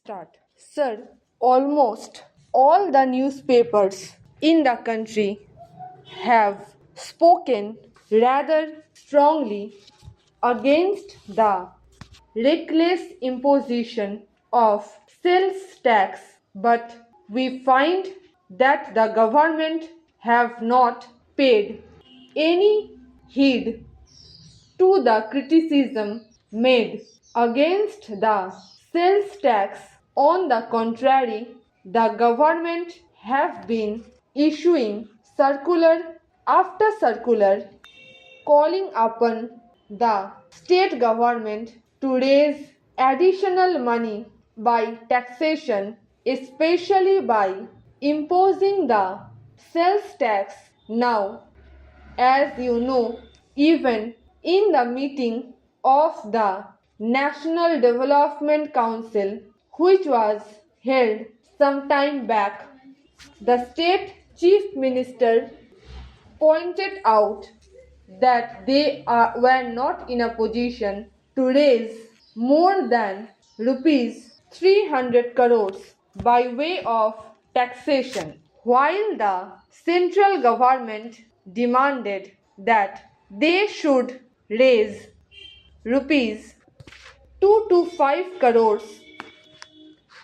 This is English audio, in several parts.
Start. Sir, almost all the newspapers in the country have spoken rather strongly against the reckless imposition of sales tax, but we find that the government have not paid any heed to the criticism made against the sales tax. On the contrary, the government have been issuing circular after circular calling upon the state government to raise additional money by taxation, especially by imposing the sales tax. Now, as you know, even in the meeting of the National Development Council, which was held some time back, the state chief minister pointed out that they were not in a position to raise more than rupees 300 crores by way of taxation, while the central government demanded that they should raise rupees 2 to 5 crores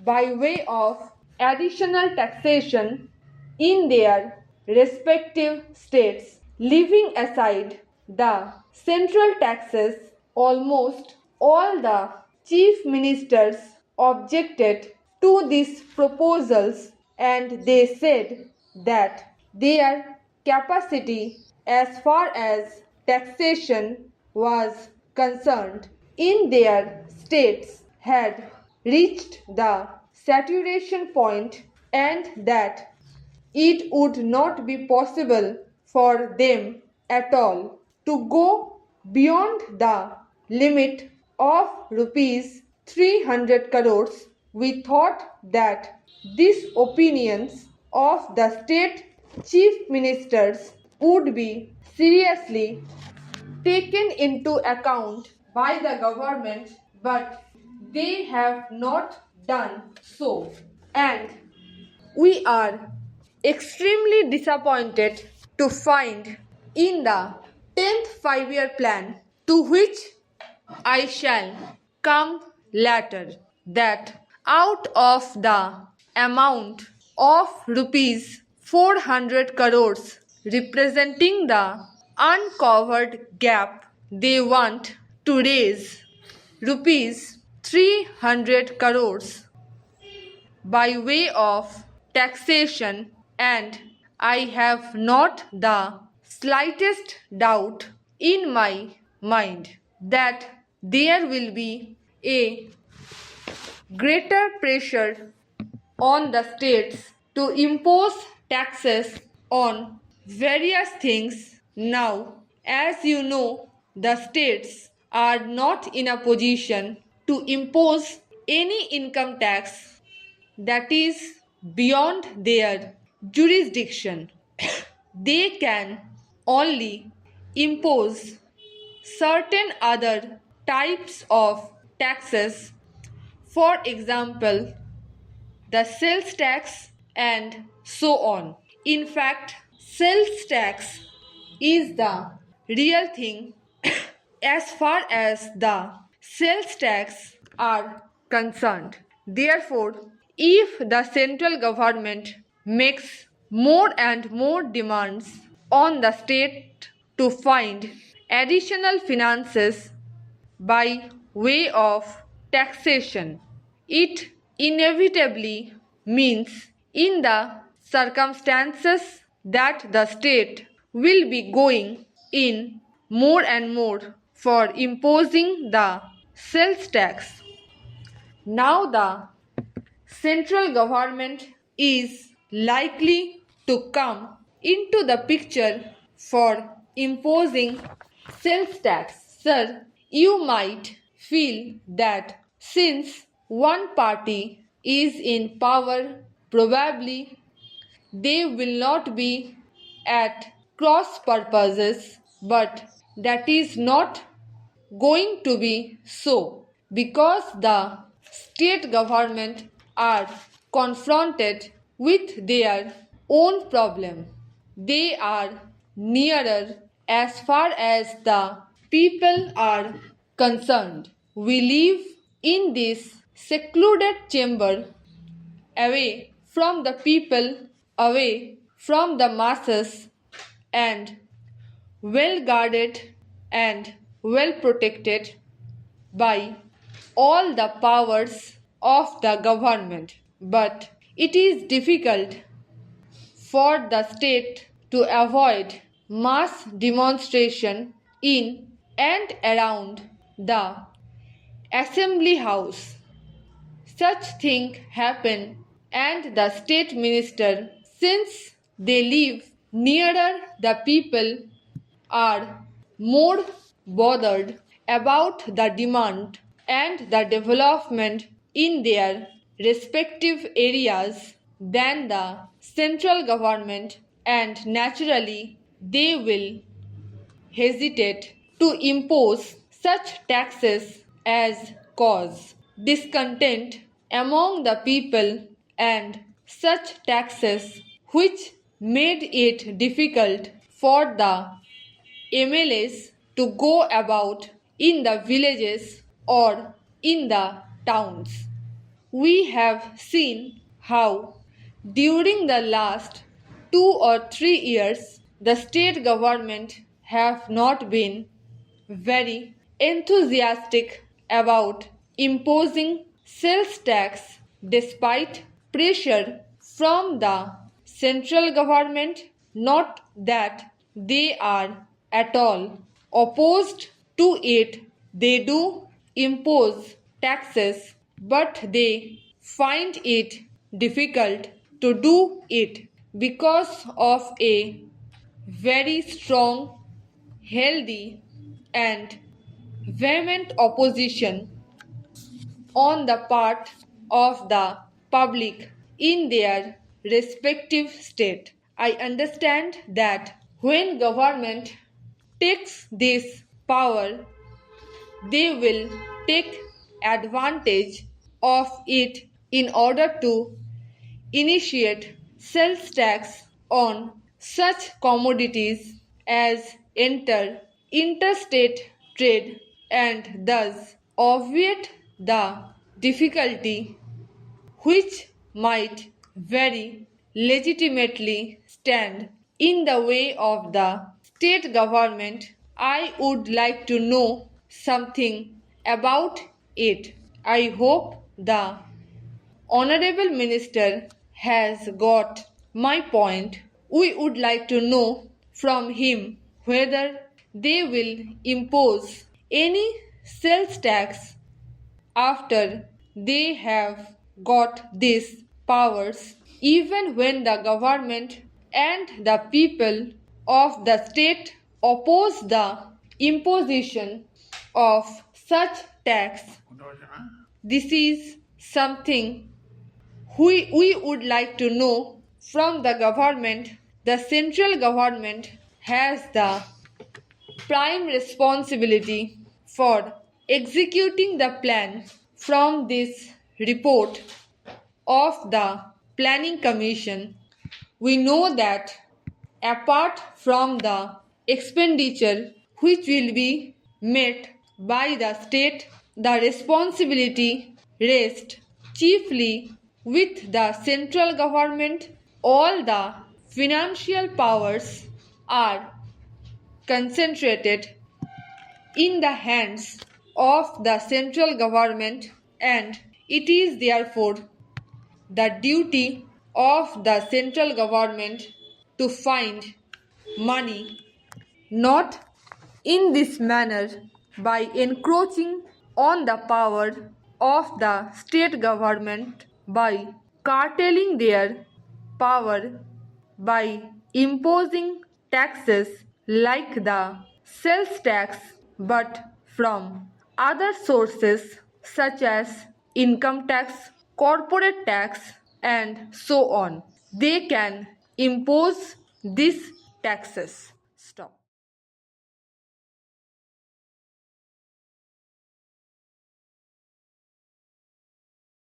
by way of additional taxation in their respective states. Leaving aside the central taxes, almost all the chief ministers objected to these proposals, and they said that their capacity as far as taxation was concerned in their states had reached the saturation point, and that it would not be possible for them at all to go beyond the limit of rupees 300 crores. We thought that these opinions of the state chief ministers would be seriously taken into account by the government, but they have not done so. And we are extremely disappointed to find in the 10th 5-year plan, to which I shall come later, that out of the amount of rupees 400 crores representing the uncovered gap, they want to raise rupees 300 crores by way of taxation, and I have not the slightest doubt in my mind that there will be a greater pressure on the states to impose taxes on various things. Now, as you know, the states are not in a position to impose any income tax that is beyond their jurisdiction. They can only impose certain other types of taxes, for example, the sales tax and so on. In fact, sales tax is the real thing as far as the sales tax are concerned. Therefore, if the central government makes more and more demands on the state to find additional finances by way of taxation, it inevitably means, in the circumstances, that the state will be going in more and more for imposing the sales tax. Now the central government is likely to come into the picture for imposing sales tax. Sir, you might feel that since one party is in power, probably they will not be at cross purposes, but that is not going to be so, because the state government are confronted with their own problem. They are nearer as far as the people are concerned. We live in this secluded chamber, away from the people, away from the masses, and well guarded and well protected by all the powers of the government. But it is difficult for the state to avoid mass demonstration in and around the assembly house. Such things happen, and the state minister, since they live nearer the people, are more bothered about the demand and the development in their respective areas than the central government, and naturally they will hesitate to impose such taxes as cause discontent among the people, and such taxes which made it difficult for the MLAs to go about in the villages or in the towns. We have seen how during the last 2 or 3 years the state government have not been very enthusiastic about imposing sales tax despite pressure from the central government. Not that they are at all opposed to it, they do impose taxes, but they find it difficult to do it because of a very strong, healthy, and vehement opposition on the part of the public in their respective state. I understand that when government takes this power, they will take advantage of it in order to initiate sales tax on such commodities as enter interstate trade, and thus obviate the difficulty which might very legitimately stand in the way of the state government. I would like to know something about it. I hope the Honorable Minister has got my point. We would like to know from him whether they will impose any sales tax after they have got these powers, even when the government and the people of the state oppose the imposition of such tax. This is something we would like to know from the government. The central government has the prime responsibility for executing the plan from this report of the Planning Commission. We know that apart from the expenditure which will be met by the state, the responsibility rests chiefly with the central government. All the financial powers are concentrated in the hands of the central government, and it is therefore the duty of the central government to find money, not in this manner by encroaching on the power of the state government, by curtailing their power, by imposing taxes like the sales tax, but from other sources such as income tax, corporate tax, and so on. They can impose these taxes. Stop.